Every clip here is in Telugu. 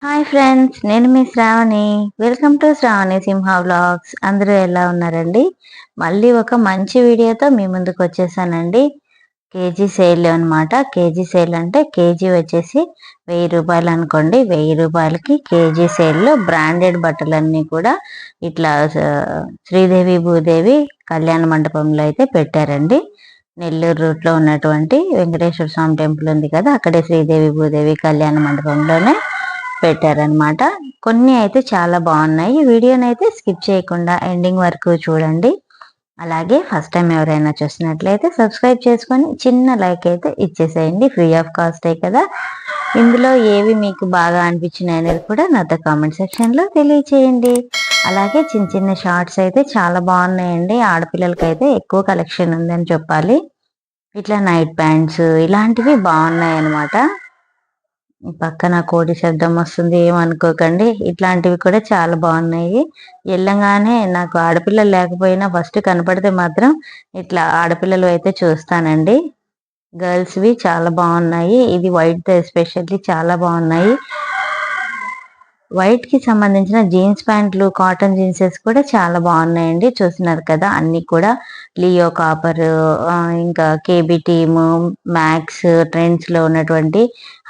హాయ్ ఫ్రెండ్స్, నేను మీ Sravani. Welcome to Sravani Simha vlogs. అందరూ ఎలా ఉన్నారండి? మళ్ళీ ఒక మంచి వీడియోతో మీ ముందుకు వచ్చేసానండి. కేజీ సేల్ అనమాట. కేజీ సేల్ అంటే కేజీ వచ్చేసి 1000 రూపాయలు అనుకోండి. 1000 రూపాయలకి కేజీ సేల్లో బ్రాండెడ్ బట్టలన్నీ కూడా ఇట్లా శ్రీదేవి భూదేవి కళ్యాణ మండపంలో అయితే పెట్టారండి. నెల్లూరు రూట్లో ఉన్నటువంటి వెంకటేశ్వర స్వామి టెంపుల్ ఉంది కదా, అక్కడే శ్రీదేవి భూదేవి కళ్యాణ మండపంలోనే పెట్టారనమాట. కొన్ని అయితే చాలా బాగున్నాయి. వీడియోని అయితే స్కిప్ చేయకుండా ఎండింగ్ వరకు చూడండి. అలాగే ఫస్ట్ టైం ఎవరైనా చూసినట్లయితే సబ్స్క్రైబ్ చేసుకొని చిన్న లైక్ అయితే ఇచ్చేసేయండి. ఫ్రీ ఆఫ్ కాస్టే కదా. ఇందులో ఏవి మీకు బాగా అనిపించినాయి అనేది కూడా నాతో కామెంట్ సెక్షన్లో తెలియచేయండి. అలాగే చిన్న చిన్న షార్ట్స్ అయితే చాలా బాగున్నాయండి. ఆడపిల్లలకైతే ఎక్కువ కలెక్షన్ ఉందని చెప్పాలి. ఇట్లా నైట్ ప్యాంట్స్ ఇలాంటివి బాగున్నాయి అనమాట. పక్కన కోడి శబ్దం వస్తుంది, ఏమనుకోకండి. ఇట్లాంటివి కూడా చాలా బాగున్నాయి. వెళ్ళంగానే నాకు ఆడపిల్లలు లేకపోయినా ఫస్ట్ కనపడితే మాత్రం ఇట్లా ఆడపిల్లలు అయితే చూస్తానండి. గర్ల్స్వి చాలా బాగున్నాయి. ఇది వైట్ ఎస్పెషల్లీ చాలా బాగున్నాయి. వైట్ కి సంబంధించిన జీన్స్ ప్యాంట్లు, కాటన్ జీన్సెస్ కూడా చాలా బాగున్నాయండి. చూస్తున్నారు కదా, అన్ని కూడా లియో కాపర్, ఇంకా కేబీ టీమ్, మ్యాక్స్, ట్రెండ్స్ లో ఉన్నటువంటి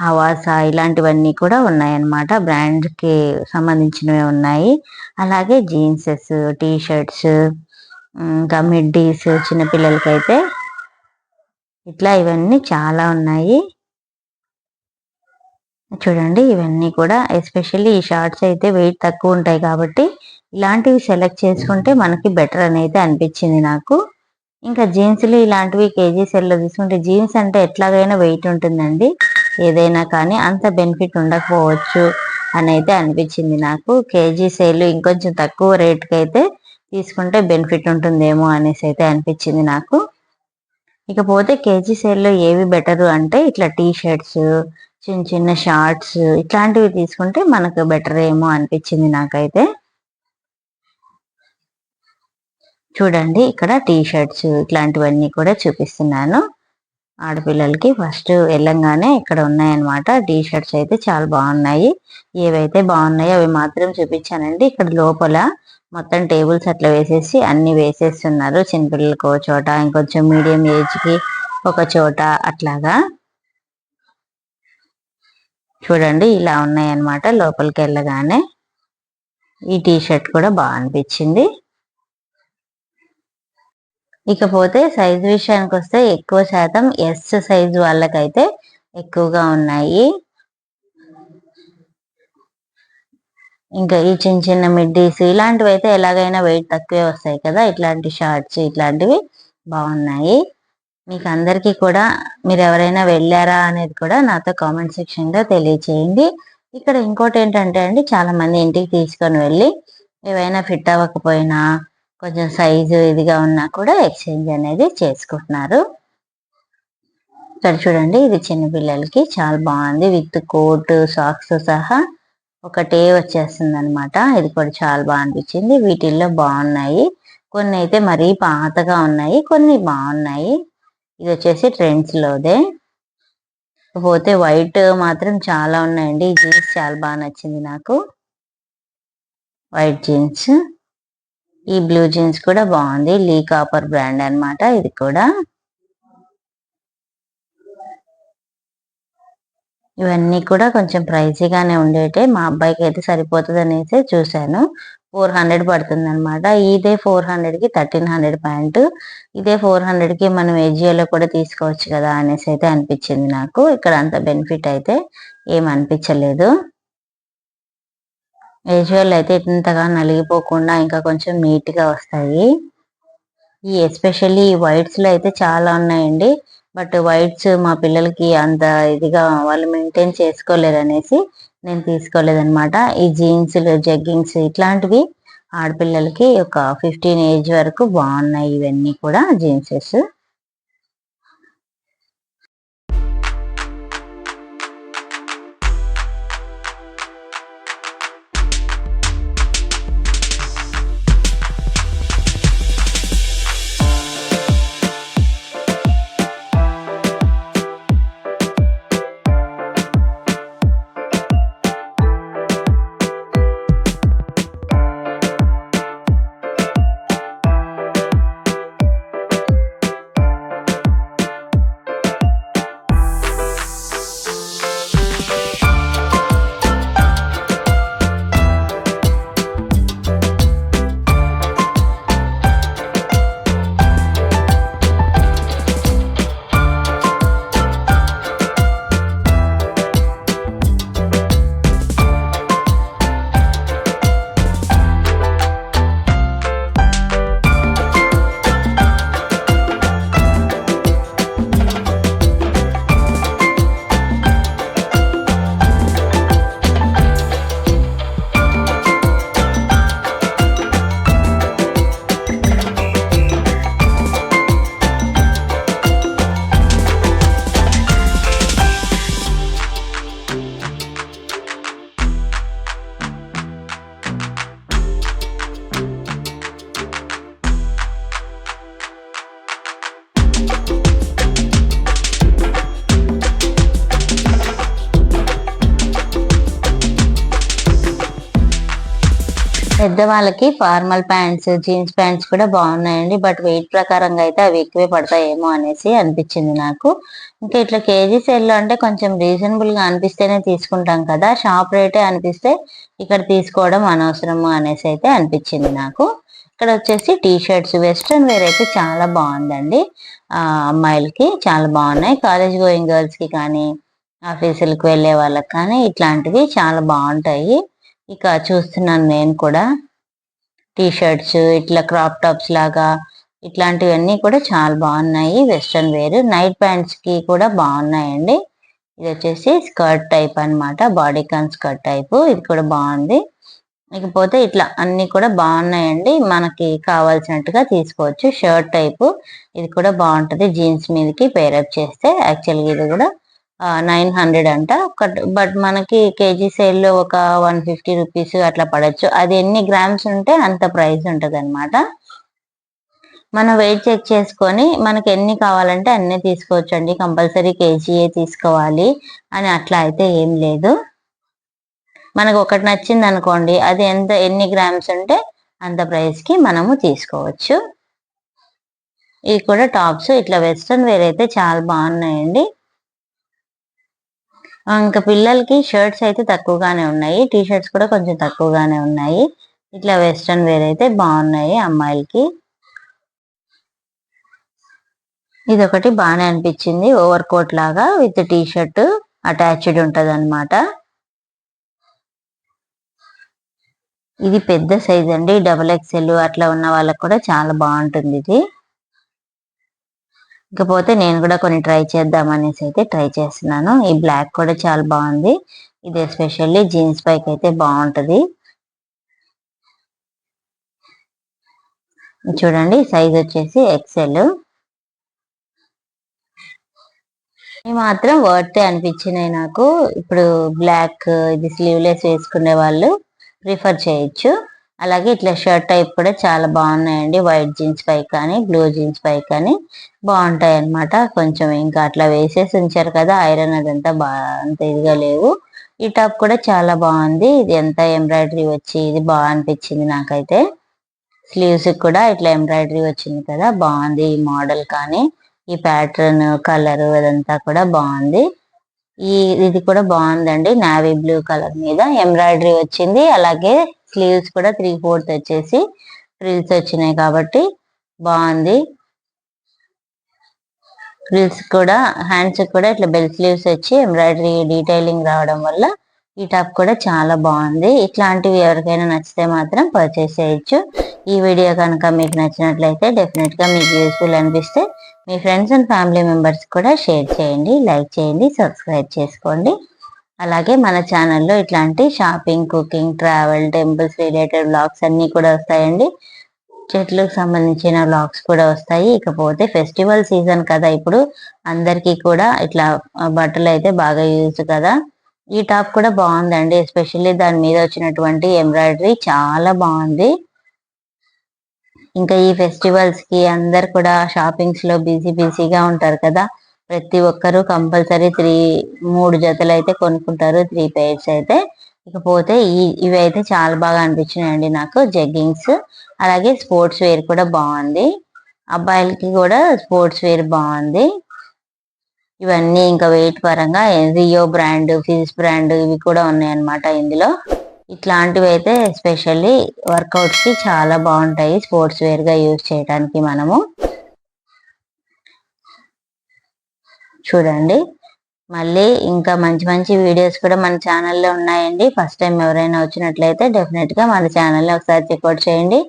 హవాసా ఇలాంటివన్నీ కూడా ఉన్నాయన్నమాట. బ్రాండ్ కి సంబంధించినవి ఉన్నాయి. అలాగే జీన్సెస్, టీ షర్ట్స్, ఇంకా మిడ్డీస్ చిన్నపిల్లలకైతే ఇట్లా ఇవన్నీ చాలా ఉన్నాయి. చూడండి, ఇవన్నీ కూడా ఎస్పెషల్లీ ఈ షార్ట్స్ అయితే వెయిట్ తక్కువ ఉంటాయి కాబట్టి ఇలాంటివి సెలెక్ట్ చేసుకుంటే మనకి బెటర్ అనేది అనిపించింది నాకు. ఇంకా జీన్స్లు ఇలాంటివి కేజీ సెల్లో తీసుకుంటే, జీన్స్ అంటే ఎట్లాగైనా వెయిట్ ఉంటుందండి. ఏదైనా కానీ అంత బెనిఫిట్ ఉండకపోవచ్చు అని అయితే అనిపించింది నాకు. కేజీ సేల్ ఇంకొంచెం తక్కువ రేట్కి అయితే తీసుకుంటే బెనిఫిట్ ఉంటుందేమో అనేసి అయితే అనిపించింది నాకు. ఇకపోతే కేజీ సేల్లో ఏవి బెటరు అంటే ఇట్లా టీ షర్ట్స్, చిన్న చిన్న షార్ట్స్ ఇట్లాంటివి తీసుకుంటే మనకు బెటర్ ఏమో అనిపించింది నాకైతే. చూడండి, ఇక్కడ టీ షర్ట్స్ ఇట్లాంటివన్నీ కూడా చూపిస్తున్నాను ఆడపిల్లలకి. ఫస్ట్ వెళ్ళంగానే ఇక్కడ ఉన్నాయన్నమాట. టీ షర్ట్స్ అయితే చాలా బాగున్నాయి. ఏవైతే బాగున్నాయో అవి మాత్రం చూపించానండి. ఇక్కడ లోపల మొత్తం టేబుల్స్ అట్లా వేసేసి అన్ని వేసేస్తున్నారు. చిన్నపిల్లలకి ఒక చోట, ఇంకొంచెం మీడియం ఏజ్ కి ఒక చోట అట్లాగా. చూడండి, ఇలా ఉన్నాయన్నమాట. లోపలికి వెళ్ళగానే ఈ టీ షర్ట్ కూడా బాగా అనిపించింది. ఇకపోతే సైజ్ విషయానికి వస్తే ఎక్కువ శాతం ఎస్ సైజ్ వాళ్ళకైతే ఎక్కువగా ఉన్నాయి. ఇంకా ఈ చిన్న చిన్న మిడ్డీస్ ఇలాంటివి అయితే ఎలాగైనా వెయిట్ తక్కువే వస్తాయి కదా. ఇట్లాంటి షార్ట్స్ ఇట్లాంటివి బాగున్నాయి. మీకు అందరికీ కూడా మీరు ఎవరైనా వెళ్ళారా అనేది కూడా నాతో కామెంట్ సెక్షన్ లో తెలియచేయండి. ఇక్కడ ఇంకోటి ఏంటంటే అండి, చాలా మంది ఇంటికి తీసుకొని వెళ్ళి ఏవైనా ఫిట్ అవ్వకపోయినా, కొంచెం సైజు ఇదిగా ఉన్నా కూడా ఎక్స్చేంజ్ అనేది చేసుకుంటున్నారు. ఇక్కడ చూడండి, ఇది చిన్నపిల్లలకి చాలా బాగుంది. విత్ కోట్, సాక్స్ సహా ఒకటే వచ్చేస్తుంది అనమాట. ఇది కూడా చాలా బాగా అనిపించింది. వీటిల్లో బాగున్నాయి. కొన్ని అయితే మరీ పాతగా ఉన్నాయి, కొన్ని బాగున్నాయి. ఇది వచ్చేసి ట్రెండ్స్ లోదే. పోతే వైట్ మాత్రం చాలా ఉన్నాయండి. ఈ జీన్స్ చాలా బాగా నచ్చింది నాకు, వైట్ జీన్స్. ఈ బ్లూ జీన్స్ కూడా బాగుంది. లీ కాపర్ బ్రాండ్ అన్నమాట ఇది కూడా. ఇవన్నీ కూడా కొంచెం ప్రైజీగానే ఉండేటే, మా అబ్బాయికి అయితే సరిపోతుంది అనేసి చూశాను. 400 పడుతుంది అనమాట. ఇదే 400 కి 1300 ప్యాంటు. ఇదే 400 కి మనం ఏజియోలో కూడా తీసుకోవచ్చు కదా అనేసి అయితే అనిపించింది నాకు. ఇక్కడ అంత బెనిఫిట్ అయితే ఏం అనిపించలేదు. ఏజియోలో అయితే ఇంతగా నలిగిపోకుండా ఇంకా కొంచెం నీట్ గా వస్తాయి. ఈ ఎస్పెషల్లీ ఈ వైట్స్ లో అయితే చాలా ఉన్నాయండి. బట్ వైట్స్ మా పిల్లలకి అంత ఇదిగా వాళ్ళు మెయింటైన్ చేసుకోలేరు అనేసి నేను తీసుకోలేదన్నమాట. ఈ జీన్స్లు, జగ్గింగ్స్ ఇట్లాంటివి ఆడపిల్లలకి ఒక 15 ఏజ్ వరకు బాగున్నాయి. ఇవన్నీ కూడా జీన్సెస్. పెద్దవాళ్ళకి ఫార్మల్ ప్యాంట్స్, జీన్స్ ప్యాంట్స్ కూడా బాగున్నాయండి. బట్ వెయిట్ ప్రకారంగా అయితే అవి ఎక్కువే పడతాయేమో అనేసి అనిపించింది నాకు. ఇంకా ఇట్లా కేజీ సేల్లో అంటే కొంచెం రీజనబుల్ గా అనిపిస్తేనే తీసుకుంటాం కదా, షాప్ రేటే అనిపిస్తే ఇక్కడ తీసుకోవడం అనవసరము అనేసి అయితే అనిపించింది నాకు. ఇక్కడ వచ్చేసి టీ షర్ట్స్ వెస్ట్రన్ వేర్ అయితే చాలా బాగుందండి. అమ్మాయిలకి చాలా బాగున్నాయి. కాలేజ్ గోయింగ్ గర్ల్స్ కి కానీ, ఆఫీసులకు వెళ్ళే వాళ్ళకి కానీ ఇట్లాంటివి చాలా బాగుంటాయి. ఇక చూస్తున్నాను నేను కూడా టీ షర్ట్స్, ఇట్లా క్రాప్ టాప్స్ లాగా ఇట్లాంటివన్నీ కూడా చాలా బాగున్నాయి. వెస్ట్రన్ వేర్ నైట్ ప్యాంట్స్ కి కూడా బాగున్నాయండి. ఇది వచ్చేసి స్కర్ట్ టైప్ అన్నమాట, బాడీ కాన్ స్కర్ట్ టైప్. ఇది కూడా బాగుంది. ఇకపోతే ఇట్లా అన్ని కూడా బాగున్నాయండి, మనకి కావాల్సినట్టుగా తీసుకోవచ్చు. షర్ట్ టైప్ ఇది కూడా బాగుంటది జీన్స్ మీదకి పేరప్ చేస్తే. యాక్చువల్గా ఇది కూడా 900 అంట. బట్ మనకి కేజీ సేల్లో ఒక 150 రూపీస్ అట్లా పడచ్చు. అది ఎన్ని గ్రామ్స్ ఉంటే అంత ప్రైస్ ఉంటది అనమాట. మనం వెయిట్ చెక్ చేసుకొని మనకి ఎన్ని కావాలంటే అన్నీ తీసుకోవచ్చు అండి. కంపల్సరీ కేజీయే తీసుకోవాలి అని అట్లా అయితే ఏం లేదు. మనకు ఒకటి నచ్చింది అనుకోండి, అది ఎన్ని గ్రామ్స్ ఉంటే అంత ప్రైస్ కి మనము తీసుకోవచ్చు. ఇవి కూడా టాప్స్ ఇట్లా వెస్ట్రన్ వేర్ అయితే చాలా బాగున్నాయండి. ఇంకా పిల్లలకి షర్ట్స్ అయితే తక్కువగానే ఉన్నాయి, టీ షర్ట్స్ కూడా కొంచెం తక్కువగానే ఉన్నాయి. ఇట్లా వెస్ట్రన్ వేర్ అయితే బాగున్నాయి అమ్మాయిలకి. ఇది ఒకటి బాగానే అనిపించింది, ఓవర్ కోట్ లాగా విత్ టీ షర్ట్ అటాచ్డ్ ఉంటది అనమాట. ఇది పెద్ద సైజ్ అండి, XXL అట్లా ఉన్న వాళ్ళకి కూడా చాలా బాగుంటుంది ఇది. ఇకపోతే నేను కూడా కొన్ని ట్రై చేద్దాం అనేసి అయితే ట్రై చేస్తున్నాను. ఈ బ్లాక్ కూడా చాలా బాగుంది. ఇది ఎస్పెషల్లీ జీన్స్ పైకి అయితే బాగుంటది. చూడండి సైజ్ వచ్చేసి XL. మాత్రం వర్తే అనిపించినాయి నాకు. ఇప్పుడు బ్లాక్ ఇది స్లీవ్లెస్ వేసుకునే వాళ్ళు ప్రిఫర్ చేయొచ్చు. అలాగే ఇట్లా షర్ట్ టైప్ కూడా చాలా బాగున్నాయండి. వైట్ జీన్స్ పై కానీ, బ్లూ జీన్స్ పై కానీ బాగుంటాయి అన్నమాట. కొంచెం ఇంకా అట్లా వేసేసి ఉంచారు కదా, ఐరన్ అదంతా అంత ఇదిగా లేవు. ఈ టాప్ కూడా చాలా బాగుంది. ఇది ఎంత ఎంబ్రాయిడరీ వచ్చి ఇది బాగా అనిపించింది నాకైతే. స్లీవ్స్ కూడా ఇట్లా ఎంబ్రాయిడరీ వచ్చింది కదా, బాగుంది ఈ మోడల్ కానీ, ఈ ప్యాటర్న్ కలర్ అదంతా కూడా బాగుంది. ఇది కూడా బాగుందండి, నావీ బ్లూ కలర్ మీద ఎంబ్రాయిడరీ వచ్చింది. అలాగే స్లీవ్స్ కూడా 3/4 వచ్చేసి ఫ్రిల్స్ వచ్చినాయి కాబట్టి బాగుంది. ఫ్రిల్స్ కూడా హ్యాండ్స్ కూడా ఇట్లా బెల్ స్లీవ్స్ వచ్చి ఎంబ్రాయిడరీ డీటెయిలింగ్ రావడం వల్ల ఈ టాప్ కూడా చాలా బాగుంది. ఇట్లాంటివి ఎవరికైనా నచ్చితే మాత్రం పర్చేస్ చేయొచ్చు. ఈ వీడియో కనుక మీకు నచ్చినట్లయితే డెఫినెట్ గా మీకు యూస్ఫుల్ అనిపిస్తే మీ ఫ్రెండ్స్ అండ్ ఫ్యామిలీ మెంబర్స్ కూడా షేర్ చేయండి, లైక్ చేయండి, సబ్స్క్రైబ్ చేసుకోండి. అలాగే మన ఛానల్లో ఇట్లాంటి shopping, cooking, travel, temples related vlogs అన్ని కూడా వస్తాయండి. చెట్లకు సంబంధించిన వ్లాగ్స్ కూడా వస్తాయి. ఇకపోతే ఫెస్టివల్ సీజన్ కదా ఇప్పుడు, అందరికీ కూడా ఇట్లా బట్టలు అయితే బాగా యూజ్ కదా. ఈ టాప్ కూడా బాగుందండి, ఎస్పెషల్లీ దాని మీద వచ్చినటువంటి ఎంబ్రాయిడరీ చాలా బాగుంది. ఇంకా ఈ ఫెస్టివల్స్ కి అందరు కూడా షాపింగ్స్ లో బిజీగా ఉంటారు కదా. ప్రతి ఒక్కరు కంపల్సరీ 3 జతలు అయితే కొనుక్కుంటారు, 3 pairs అయితే. ఇకపోతే ఇవి అయితే చాలా బాగా అనిపించినాయండి నాకు, జగ్గింగ్స్. అలాగే స్పోర్ట్స్ వేర్ కూడా బాగుంది, అబ్బాయిలకి కూడా స్పోర్ట్స్ వేర్ బాగుంది. ఇవన్నీ ఇంకా వెయిట్ పరంగా రియో బ్రాండ్, ఫిజ్ బ్రాండ్ ఇవి కూడా ఉన్నాయన్నమాట ఇందులో. ఇట్లాంటివి అయితే ఎస్పెషల్లీ వర్కౌట్స్ కి చాలా బాగుంటాయి, స్పోర్ట్స్ వేర్ గా యూజ్ చేయడానికి. మనము చూడండి, మళ్ళీ ఇంకా మంచి మంచి వీడియోస్ కూడా మన ఛానల్లో ఉన్నాయండి. ఫస్ట్ టైం ఎవరైనా వచ్చినట్లయితే డెఫినెట్ గా మన ఛానల్ని ఒకసారి చెక్అవుట్ చేయండి.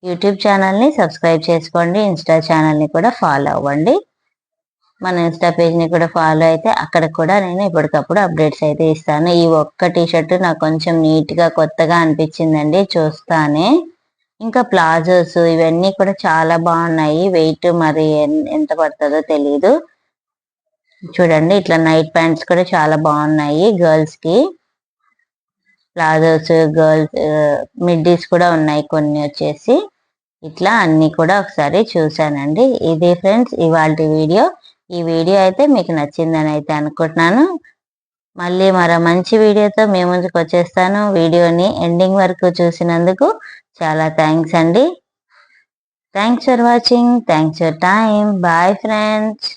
యూట్యూబ్ ఛానల్ని సబ్స్క్రైబ్ చేసుకోండి, ఇన్స్టా ఛానల్ని కూడా ఫాలో అవ్వండి. మన ఇన్స్టా పేజ్ని కూడా ఫాలో అయితే అక్కడ కూడా నేను ఎప్పటికప్పుడు అప్డేట్స్ అయితే ఇస్తాను. ఈ ఒక్క టీషర్ట్ నాకు కొంచెం నీట్గా కొత్తగా అనిపించిందండి చూస్తానే. ఇంకా ప్లాజోస్ ఇవన్నీ కూడా చాలా బాగున్నాయి. వెయిట్ మరి ఎంత పడుతుందో తెలియదు. చూడండి ఇట్లా నైట్ ప్యాంట్స్ కూడా చాలా బాగున్నాయి గర్ల్స్ కి. ప్లాజోస్, గర్ల్స్ మిడ్డీస్ కూడా ఉన్నాయి కొన్ని వచ్చేసి. ఇట్లా అన్ని కూడా ఒకసారి చూసానండి. ఇది ఫ్రెండ్స్ ఇవాళ వీడియో. ఈ వీడియో అయితే మీకు నచ్చిందని అయితే అనుకుంటున్నాను. మళ్ళీ మరో మంచి వీడియోతో మీ ముందుకు వచ్చేస్తాను. వీడియోని ఎండింగ్ వరకు చూసినందుకు చాలా థ్యాంక్స్ అండి. Thanks for watching. Thanks for time. Bye friends.